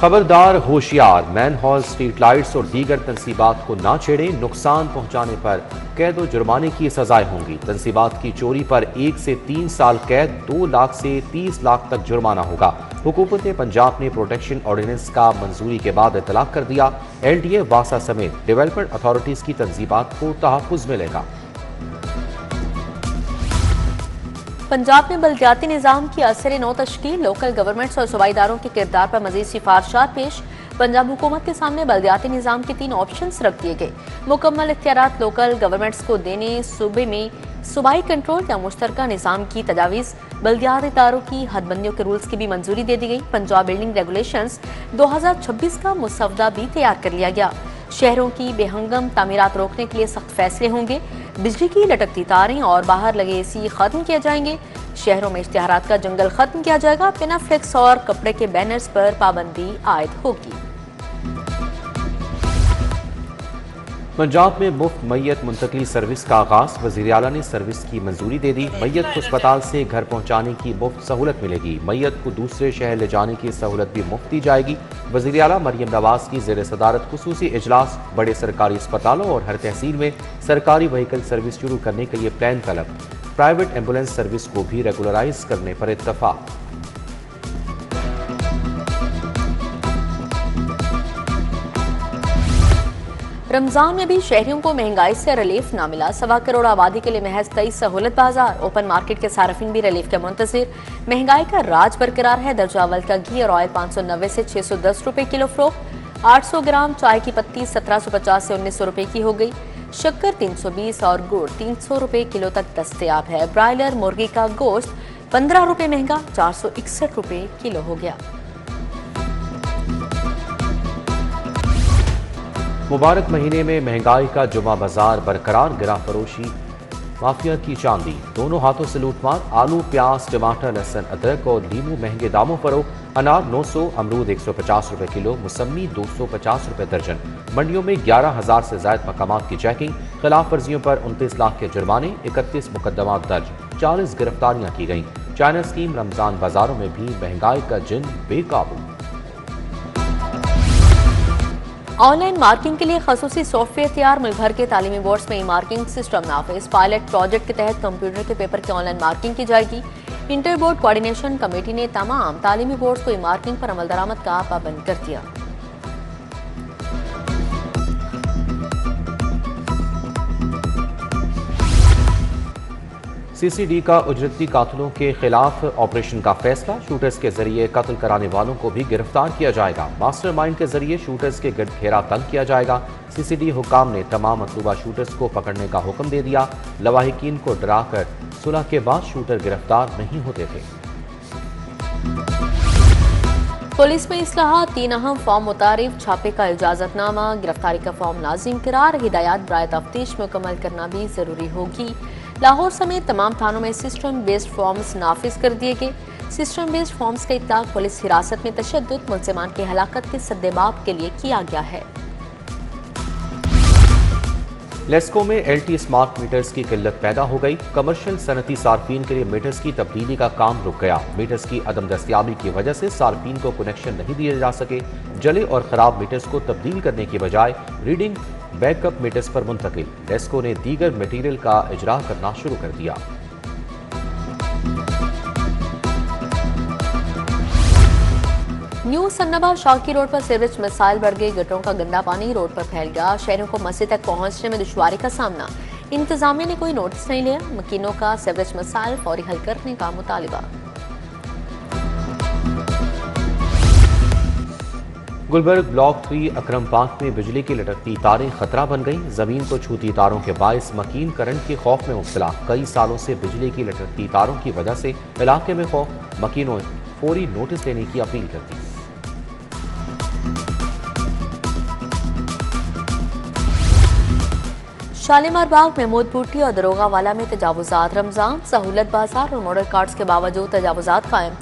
खबरदार होशियार, मैनहॉल, street lights और दीगर तंसीबात को ना छेड़े। नुकसान पहुंचाने पर कैद और जुर्माने की सजाएं होंगी। तंसीबात की चोरी पर 1 से 3 साल कैद, 2 लाख से 30 लाख तक जुर्माना होगा। हुकूमत पंजाब ने प्रोटेक्शन ऑर्डिनेंस का मंजूरी के बाद इतलाक कर दिया। LDA वासा समेत डेवलपमेंट अथॉरिटीज की तंजीबात को तहफ़्फ़ुज़ मिलेगा। पंजाब में बल्दियाती निज़ाम की असर नौ तश्कील, लोकल गवर्नमेंट्स और सूबाई इदारों के किरदार पर मजीद सिफारिशात पेश। पंजाब हुकूमत के सामने बल्दियाती निज़ाम के 3 ऑप्शंस रख दिए गए। मुकम्मल इख्तियारात लोकल गवर्नमेंट्स को देने, सूबे में सूबाई कंट्रोल या मुश्तरका निज़ाम की तजावीज़, बल्दियाती इदारों की हदबंदियों के रूल्स की भी मंजूरी दे दी गई। पंजाब बिल्डिंग रेगुलेशंस 2026 का मुसवदा भी तैयार कर लिया गया। शहरों की बेहंगम तामीरात रोकने के लिए सख्त फैसले होंगे। बिजली की लटकती तारें और बाहर लगे AC खत्म किए जाएंगे। शहरों में इश्तिहारात का जंगल खत्म किया जाएगा। पेनाफ्लेक्स और कपड़े के बैनर्स पर पाबंदी आयद होगी। पंजाब में मुफ्त मैयत मुंतकली सर्विस का आगाज, वज़ीर आला ने सर्विस की मंजूरी दे दी। मैयत को अस्पताल से घर पहुंचाने की मुफ्त सहूलत मिलेगी। मैयत को दूसरे शहर ले जाने की सहूलत भी मुफ्त दी जाएगी। वज़ीर आला मरियम नवाज की ज़ेर सदारत खुसूसी इजलास, बड़े सरकारी अस्पतालों और हर तहसील में सरकारी व्हीकल सर्विस शुरू करने के लिए प्लान तलब। प्राइवेट एम्बुलेंस सर्विस को भी रेगुलराइज करने पर इत्तफाक। रमजान में भी शहरियों को महंगाई से रिलीफ ना मिला। 1.25 करोड़ आबादी के लिए महज 23 सहूलत बाजार। ओपन मार्केट के सार्फिन भी रिलीफ के मुंतज़िर। महंगाई का राज बरकरार है। दर्जा अव्वल का घी और ऑयल 590 से 610 रुपए किलो फरोख्त। 800 ग्राम चाय की पत्ती 1750 से 1900 रुपए की हो गई। शक्कर 320 और गुड़ 300 रुपए किलो तक दस्तयाब है। ब्रायलर मुर्गी का गोश्त 15 रुपए महंगा 461 रुपए किलो हो गया। मुबारक महीने में महंगाई का जुमा बाजार बरकरार, गिरा फरोशी माफिया की चांदी। दोनों हाथों से लूटमार। आलू, प्याज, टमाटर, लहसुन, अदरक और नींबू महंगे दामों पर। अनार 900, अमरूद 150 रुपए किलो, मौसमी 250 रुपए दर्जन। मंडियों में 11,000 से ज्यादा मकामात की चेकिंग। खिलाफ वर्जियों पर 29 लाख के जुर्माने, 31 मुकदमात दर्ज, 40 गिरफ्तारियां की गईं। चाइना स्कीम, रमजान बाजारों में भी महंगाई का जिन बेकाबू। ऑनलाइन मार्किंग के लिए खसूसी सॉफ्टवेयर तैयार। मुल्क भर के तालीमी बोर्ड्स में ई मार्किंग सिस्टम नाफिज। पायलट प्रोजेक्ट के तहत कंप्यूटर के पेपर की ऑनलाइन मार्किंग की जाएगी। इंटर बोर्ड कोऑर्डिनेशन कमेटी ने तमाम तालीमी बोर्ड्स को ई मार्किंग पर अमल दरामद का पाबंद कर दिया। CCD का उजरती कातिलों के खिलाफ ऑपरेशन का फैसला। शूटर्स के जरिए कत्ल कराने वालों को भी गिरफ्तार किया जाएगा। मास्टरमाइंड के जरिए शूटर्स के गिरद घेरा तंग किया जाएगा। CCD हुकाम ने तमाम मतलूबा शूटर्स को पकड़ने का हुक्म दे दिया। लवाहिकीन को डराकर सुलह के बाद शूटर गिरफ्तार नहीं होते थे। पुलिस में इस्लाहात, 3 अहम फॉर्म मुतारिफ। छापे का इजाजतनामा, गिरफ्तारी का फॉर्म लाजिम करार। हिदायत बराए तफ्तीश मुकम्मल करना भी जरूरी होगी। लाहौर समेत तमाम थानों में सिस्टम बेस्ड फॉर्म्स नाफिज कर दिए गए। सिस्टम बेस्ड फॉर्म्स का इतलाक पुलिस हिरासत में तशद्दुद, मुलजिमान की हलाकत के सद्देबाब के लिए किया गया है। लेस्को में LT स्मार्ट मीटर्स की किल्लत पैदा हो गई। कमर्शियल सनती सार्फिन के लिए मीटर्स की तब्दीली का काम रुक गया। मीटर्स की अदम दस्तियाबी की वजह से सार्फिन को कनेक्शन नहीं दिए जा सके। जले और खराब मीटर्स को तब्दील करने की बजाय रीडिंग बैकअप मीटर्स पर मुंतकिल। लेस्को ने दीगर मटीरियल का इजरा करना शुरू कर दिया। न्यू सन्नाबा शाकी रोड पर सीवरेज मिसाइल बढ़ गई। गटरों का गंदा पानी रोड पर फैल गया। शहरों को मस्जिद तक पहुंचने में दुश्वारी का सामना। इंतजामिया ने कोई नोटिस नहीं लिया। मकीनों का सीवरेज मिसाइल फौरी हल करने का मुतालिबा। गुलबर्ग ब्लॉक 3 अकरम पार्क में बिजली की लटकती तारें खतरा बन गईं। जमीन को छूती तारों के बायस मकीन करंट के खौफ में मुब्तला। कई सालों से बिजली की लटकती तारों की वजह से इलाके में खौफ। मकीनों फौरी नोटिस लेने की अपील करती। शालीमार बाग, महमूद बूटी और दरोगा वाला में तजावुजात। रमजान, सहूलत बाजार और मॉडल कार्ड्स के बावजूद तजावुजात कायम।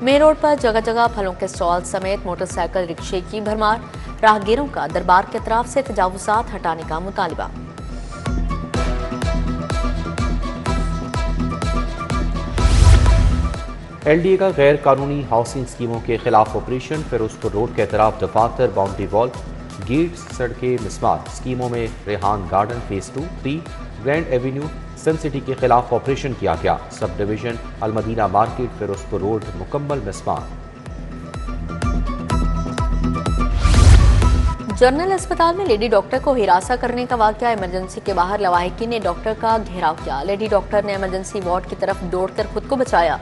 मेन रोड पर जगह जगह फलों के स्टॉल समेत मोटरसाइकिल रिक्शे की भरमार। राहगीरों का दरबार के अतराफ से तजावुजात हटाने का मुतालिबा। LDA का गैर कानूनी हाउसिंग स्कीमों के खिलाफ ऑपरेशन। फिरोजपुर रोड के अतराफ दफातर, बाउंड्री वॉल, गेट्स, सड़कें मिसमार। स्कीमों में Rehan garden phase 2, 3, grand avenue, sun city के खिलाफ ऑपरेशन किया गया। Sub division Almadina market, Ferozepur road मुकम्मल मिसमार। जनरल अस्पताल में लेडी डॉक्टर को हिरासा करने का वाकया। इमरजेंसी के बाहर लवाहिकीन ने डॉक्टर का घेराव किया। लेडी डॉक्टर ने इमरजेंसी वार्ड की तरफ दौड़कर खुद को बचाया।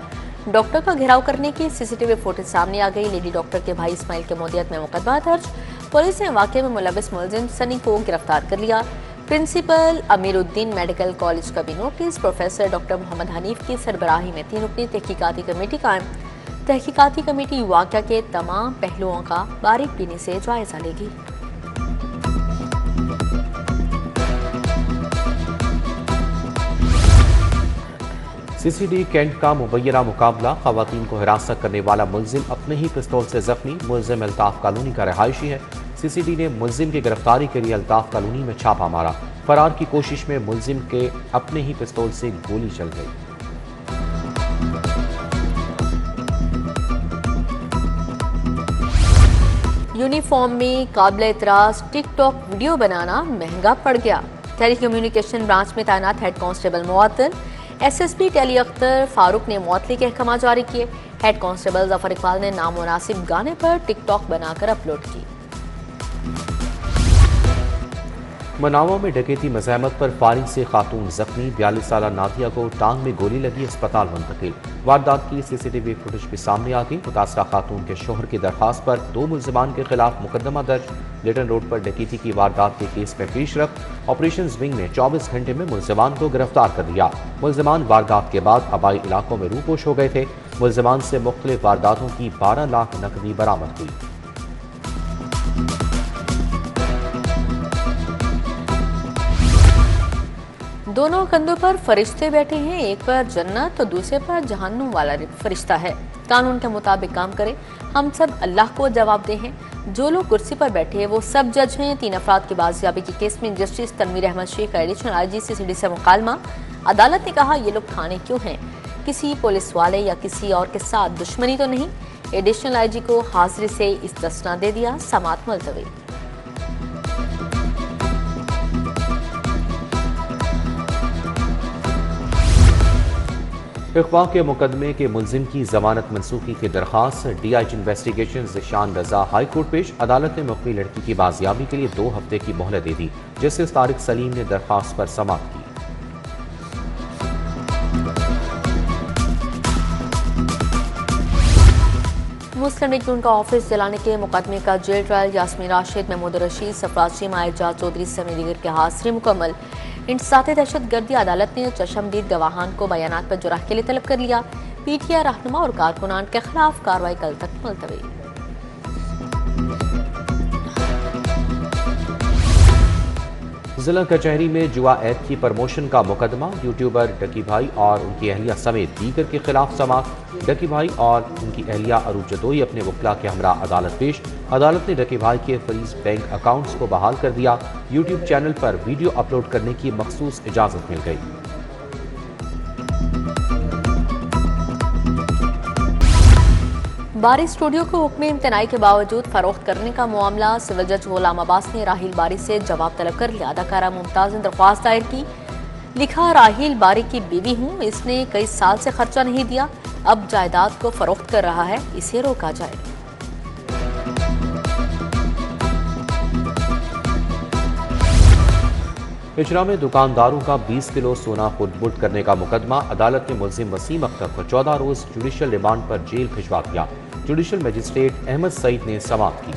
डॉक्टर का घेराव करने की सीसीटीवी फुटेज सामने आ गई। लेडी डॉक्टर के भाई इस्माइल के मोदियत में मुकदमा दर्ज। पुलिस ने वाकये में मुलविस मुलजिम सनी को गिरफ्तार कर लिया। प्रिंसिपल अमीरुद्दीन मेडिकल कॉलेज का भी notice. Professor doctor Mohammad Hanif की सरबराही में 3 रुकनी तहकीकाती कमेटी कायम। तहकीकाती कमेटी वाकया के तमाम पहलुओं का बारीकी से जायजा लेगी। CCD कैंट का मुबैना मुकाबला। खवातीन को हिरासत करने वाला मुलजिम अपने ही पिस्तौल से जख्मी। मुलजिम अल्ताफ कॉलोनी का रहायशी है। CCD ने मुलजिम की गिरफ्तारी के लिए अल्ताफ कॉलोनी में छापा मारा। फरार की कोशिश में मुलजिम के अपने ही पिस्तौल से गोली चल गई। यूनिफॉर्म में काबिल एतराज टिकटॉक वीडियो बनाना महंगा पड़ गया। टेली कम्युनिकेशन ब्रांच में तैनात हेड कांस्टेबल मुअत्तल SSP टेली अख्तर फारूक ने मुअत्तली के अहकाम जारी किए। हेड कांस्टेबल जफर इकबाल ने नामुनासिब गाने पर टिकटॉक बनाकर अपलोड की। मनावा में डकैती मज़ाहमत पर फायरिंग से खातून जख्मी। 42 साल नादिया को टांग में गोली लगी, अस्पताल मुंतकिल। वारदात की CCTV फुटेज भी सामने आ गई। मुतासरा खातून के शोहर की दरखास्त पर 2 मुलजिमान के खिलाफ मुकदमा दर्ज। लिटन रोड पर डकैती की वारदात के केस में पेशरफ। ऑपरेशन विंग ने 24 घंटे में मुलजिमान को गिरफ्तार कर लिया। मुलजिमान वारदात के बाद आबाई इलाकों में रूपोश हो गए थे। मुलजिमान से मुख्तलिफ वारदातों की 12 लाख नकदी बरामद हुई। दोनों कंधों पर फरिश्ते बैठे हैं, एक पर जन्नत तो दूसरे पर जहन्नुम वाला फरिश्ता है। कानून के मुताबिक काम करें। हम सब अल्लाह को जवाबदेह हैं। जो लोग कुर्सी पर बैठे हैं वो सब जज हैं। 3 अफराद की बाजियाबी के केस में जस्टिस तनवीर अहमद शेख का एडिशनल IG CCD से मुकालमा। अदालत ने कहा ये लोग थाने क्यों हैं, किसी पुलिस वाले या किसी और के साथ दुश्मनी तो नहीं। एडिशनल IG को हाजिरी से इस्तिस्ना दे दिया। समाअत मुलतवी। अगवा के मुकदमे के मुलजिम की जमानत मनसूखी की दरखास्त। DIG इन्वेस्टिगेशन ज़िशान रजा हाई कोर्ट पेश। अदालत ने मुख्तलिफ लड़की की बाजियाबी के लिए 2 हफ्ते की मोहलत दे दी। जस्टिस तारिक सलीम ने दरखास्त पर समाअत की। मुस्लिम लीग नून का ऑफिस जलाने के मुकदमे का जेल ट्रायल। यास्मीन राशिद, महमूद रशीद, सफराज चीमा, एजाज चौधरी समेत दीगर के हाजिरी मुकम्मल। इंसाते दहशतगर्दी अदालत ने चशमदीद गवाहान को बयानात पर जुराह के लिए तलब कर लिया। PTI रहनुमा और कारकुनान के खिलाफ कार्रवाई कल तक मुलतवी। जिला कचहरी में जुआ ऐप की प्रमोशन का मुकदमा। यूट्यूबर डकी भाई और उनकी अहलिया समेत दीगर के खिलाफ समाअत। डकी भाई और उनकी अहलिया अरूज जदोई अपने वकला के हमरा अदालत पेश। अदालत ने डकी भाई के फरीज बैंक अकाउंट्स को बहाल कर दिया। यूट्यूब चैनल पर वीडियो अपलोड करने की मखसूस इजाजत मिल गई। बारी स्टूडियो को हुक्म इम्तनाई के बावजूद फरोख्त करने का मामला। सिविल जज गुलाम अब्बास ने राहिल बारी से जवाब तलब कर लिया। अदाकारा मुमताज ने दरख्वास्त दायर की। लिखा, राहिल बारी की बीवी हूँ, इसने कई साल से खर्चा नहीं दिया, अब जायदाद को फरोख्त कर रहा है, इसे रोका जाए। इजरा में दुकानदारों का 20 किलो सोना खुर्द-बुर्द करने का मुकदमा। अदालत ने मुलजिम वसीम अख्तर को 14 रोज जुडिशल रिमांड पर जेल भिजवा दिया। जुडिशल मजिस्ट्रेट अहमद सईद ने समाअत की।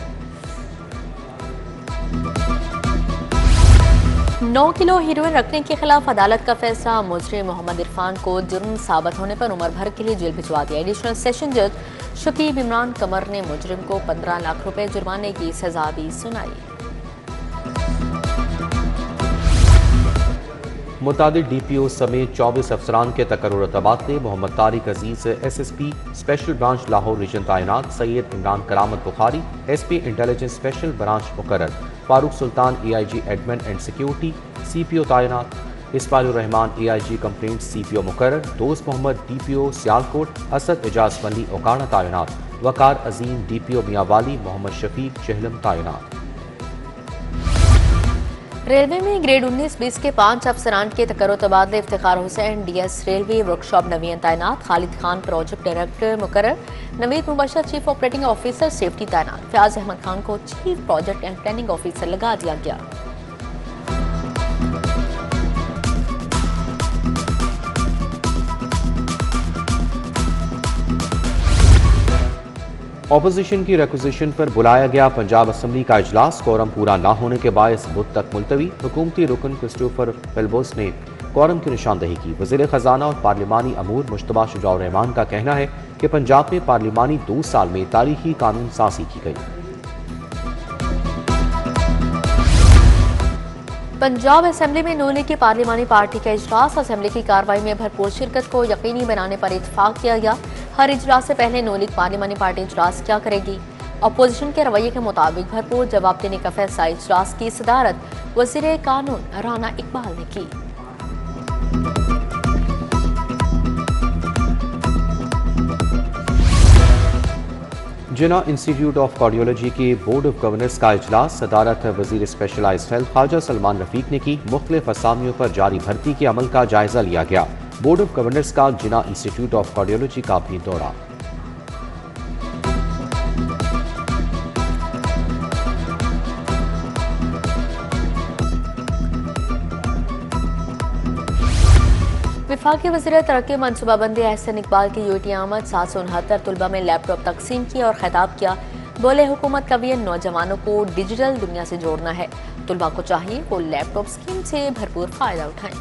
9 किलो हीरोइन रखने के खिलाफ अदालत का फैसला। मुजरिम मोहम्मद इरफान को जुर्म साबित होने पर उम्र भर के लिए जेल भिजवा दिया। एडिशनल सेशन जज शकीब इमरान कमर ने मुजरिम को 15 लाख रुपए जुर्माने की सजा भी सुनाई। मुतादिद DPO समेत 24 अफसरान के तकर्रुर तबादले। Mohammad Tariq Aziz SSP special branch Lahore region तैनात। Syed Imran Karamat Bukhari SP intelligence special branch मुकर्रर। Farooq Sultan AIG admin and security CPO तैनात। Ismail Rehman AIG complaint CPO मुकर्रर, दोस्त मोहम्मद DPO सियालकोट, असद एजाज वली ओकाड़ा तैनात, वकार अजीम DPO मियावाली, मोहम्मद शफीक चहलम तैनात। रेलवे में ग्रेड 19-20 के 5 अफसरान के तकर्रो तबादले, Iftikhar Hussain DS railway workshop नवीन तैनात, खालिद खान प्रोजेक्ट डायरेक्टर मुकर्रर, Naveed Mubashar chief operating officer safety तैनात, फयाज अहमद खान को chief project and planning officer लगा दिया गया। ऑपोजिशन की रिक्वेजिशन पर बुलाया गया पंजाब असम्बली का इजलास, कोरम पूरा न होने के बायस बुध तक मुलतवी। हुकूमती रुकन क्रिस्टोफर फिल्बोस ने कोरम की निशानदही की। वज़ीर खजाना और पार्लिमानी अमूर मुश्तबा शुजाउर रहमान का कहना है कि पंजाब में पार्लिमानी 2 साल में तारीखी कानून साजी की गई। पंजाब असेंबली में नून लीग की पार्लिमानी पार्टी का इजलास, असेंबली की कार्रवाई में भरपूर शिरकत को यकीनी बनाने पर इत्तेफाक किया गया। हर इजलास से पहले नून लीग पार्लिमानी पार्टी इजलास क्या करेगी? अपोजिशन के रवैये के मुताबिक भरपूर जवाब देने का फैसला इजलास की सदारत वज़ीर कानून राना इकबाल ने की। जिना इंस्टीट्यूट ऑफ कार्डियोलॉजी के बोर्ड ऑफ गवर्नर्स का इजलास, सदारत वजीर स्पेशलाइज्ड हेल्थ ख्वाजा सलमान रफीक ने की। मुख्तलिफ असामियों पर जारी भर्ती के अमल का जायजा लिया गया। बोर्ड ऑफ गवर्नर्स का जिना इंस्टीट्यूट ऑफ कार्डियोलॉजी का भी दौरा। विफाकी वज़ीर तरक्की मनसूबाबंदी एहसन इकबाल की UT आमद, 769 तलबा में लैपटॉप तकसीम किया और खिताब किया। बोले हुकूमत का भी नौजवानों को डिजिटल दुनिया से जोड़ना है, तलबा को चाहिए वो लैपटॉप स्कीम से भरपूर फायदा उठाएं।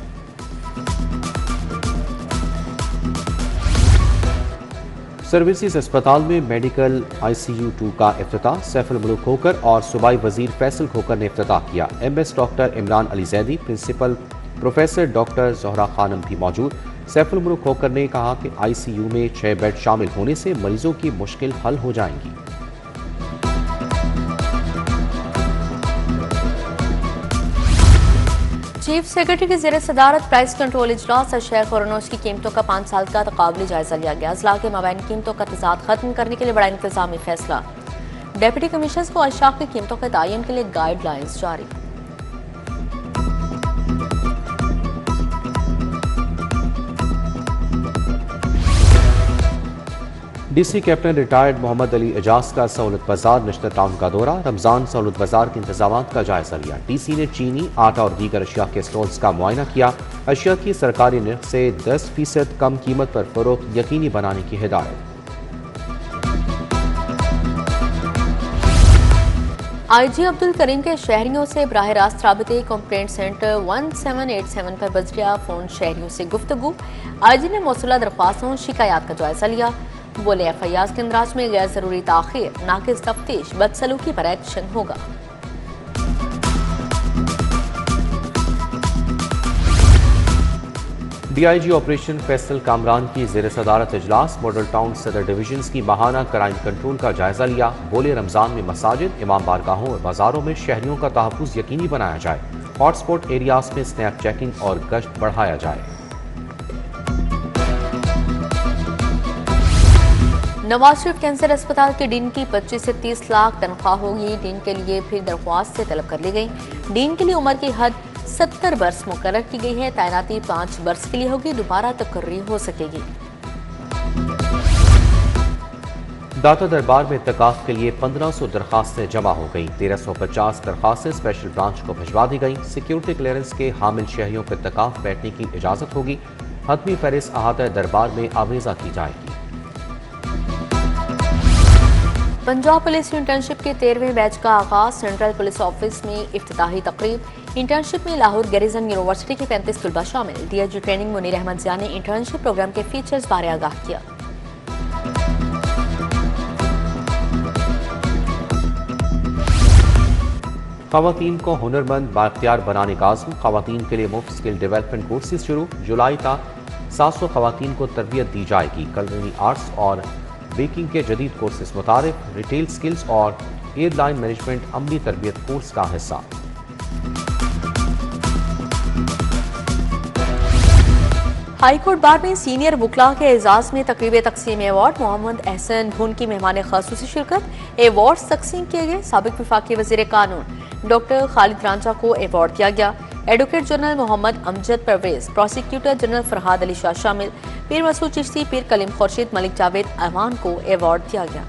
सर्विसेज अस्पताल में मेडिकल ICU 2 का इफ्तिताह, सैफुल मुल्क खोकर और सूबाई वजीर फैसल खोकर ने इफ्तिताह किया। MS doctor Imran Ali Zaidi, principal professor doctor Zohra Khanum भी मौजूद। सैफुल मुल्क खोकर ने कहा कि ICU में 6 बेड शामिल होने से मरीजों की मुश्किल हल हो जाएंगी। चीफ सेक्रेटरी की ज़ेर सदारत प्राइस कंट्रोल इजलास, अशिया और अनाज की कीमतों का 5 साल का तकाबली जायजा लिया गया। अजला के माबैन कीमतों का तजाद खत्म करने के लिए बड़ा इंतजामी फैसला। डेप्यूटी कमिश्नर को अशाक की कीमतों के तयन के लिए गाइडलाइंस जारी। DC captain retired Mohammad Ali Ejaz का सहूलत बाजार नेशनल टाउन का दौरा, रमजान सहूलत बाजार के इंतजाम का जायजा लिया। DC ने चीनी, आटा और दीगर अशिया के स्टॉल्स का मुआयना किया। अशिया की सरकारी निर्ख से 10% कम कीमत पर फरोख्त यकीनी बनाने की हिदायत। IG अब्दुल करीम के शहरियों से बराह रास्त राबते कंप्लेंट सेंटर 1787 पर बजरिया फोन शहरियों से गुफ्तगू। IG ने मौसूला दरख्वास्तों शिकायत का जायजा लिया। बोले FIR के इंदराज में गैर जरूरी ताखिर, नाकिस तफ्तीश, बदसलूकी पर एक्शन होगा। DIG ऑपरेशन फैसल कामरान की ज़ेर सदारत इजलास, मॉडल टाउन सदर डिवीजन की माहाना क्राइम कंट्रोल का जायजा लिया। बोले रमजान में मसाजिद, इमाम बारगाहों और बाजारों में शहरियों का तहफ़्फ़ुज़ यकीनी बनाया जाए। हॉटस्पॉट एरियाज में स्नैप चेकिंग और गश्त बढ़ाया जाए। नवाज शरीफ कैंसर अस्पताल के डीन की 25 से 30 लाख तनख्वाह होगी। डीन के लिए फिर दरख्वास्त से तलब कर ली गई। डीन के लिए उम्र की हद 70 बरस मुकर्रर की गई है। तैनाती 5 बरस के लिए होगी, दोबारा तकर्री हो सकेगी। दाता दरबार में इत्तकाफ के लिए 1500 दरखास्तें जमा हो गई। 1350 दरखास्तें स्पेशल ब्रांच को भिजवा दी गई। सिक्योरिटी क्लियरेंस के हामिल शहरियों को इत्तकाफ बैठने की इजाजत होगी। हतमी फहरिस्त अहाता दरबार में आवेजा की जाएगी। पंजाब पुलिस इंटर्नशिप के 13वें बैच का आगाज, सेंट्रल पुलिस ऑफिस में इफ्तिताही तकरीब। इंटर्नशिप में लाहौर गैरिजन यूनिवर्सिटी के 35 तलबा शामिल। DIG ट्रेनिंग मुनीर अहमद जिया ने इंटर्नशिप प्रोग्राम के फीचर्स बारे आगाह किया। खवातीन को हुनरमंद बाख्तियार बनाने का आज़म, खवातीन के लिए मुफ्त स्किल डेवलपमेंट कोर्सेज शुरू। जुलाई तक 700 खवातीन को तरबियत दी जाएगी। कुलिनरी आर्ट्स और बेकिंग के जदीद कोर्सेज मुतारिफ, रिटेल स्किल्स और एयरलाइन मैनेजमेंट अमली तरबियत कोर्स का हिस्सा। हाईकोर्ट बार में सीनियर वकला के एजाज में तकरीब तकसीम अवार्ड मोहम्मद एहसन भुन की मेहमान खासूसी शिरकत। अवार्ड तकसीम किए गए। साबिक वफाकी वजीर कानून डॉक्टर खालिद रांझा को अवार्ड दिया गया। Advocate general Mohammad Amjad Parvez, prosecutor general Farhad Ali Shah शामिल। पीर मसूद चिश्ती, पीर कलीम खुर्शीद, मलिक जावेद अमान को अवार्ड दिया गया।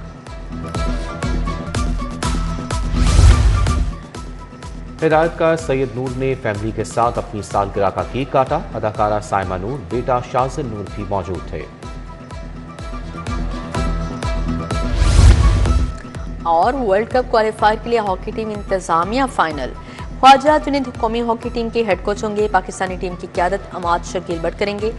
हिदायतकार सैयद नूर ने फैमिली के साथ अपनी सालगिरह का केक काटा। अदाकारा साइमा नूर, बेटा शाजिल नूर भी मौजूद थे। और वर्ल्ड कप क्वालिफायर के लिए हॉकी टीम इंतजामिया फाइनल। ख्वाजा जुनैद कौमी हॉकी टीम के हेड कोच होंगे। पाकिस्तानी टीम की क़यादत अमाद शकील भट्ट करेंगे।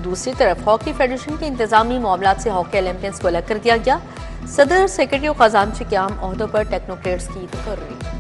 दूसरी तरफ हॉकी फेडरेशन के इंतजामी मामलात से हॉकी ओलंपियंस को अलग कर दिया गया। सदर, सेक्रेटरी और खजांची के आम ओहदों पर टेक्नोक्रेट्स की तकर्री।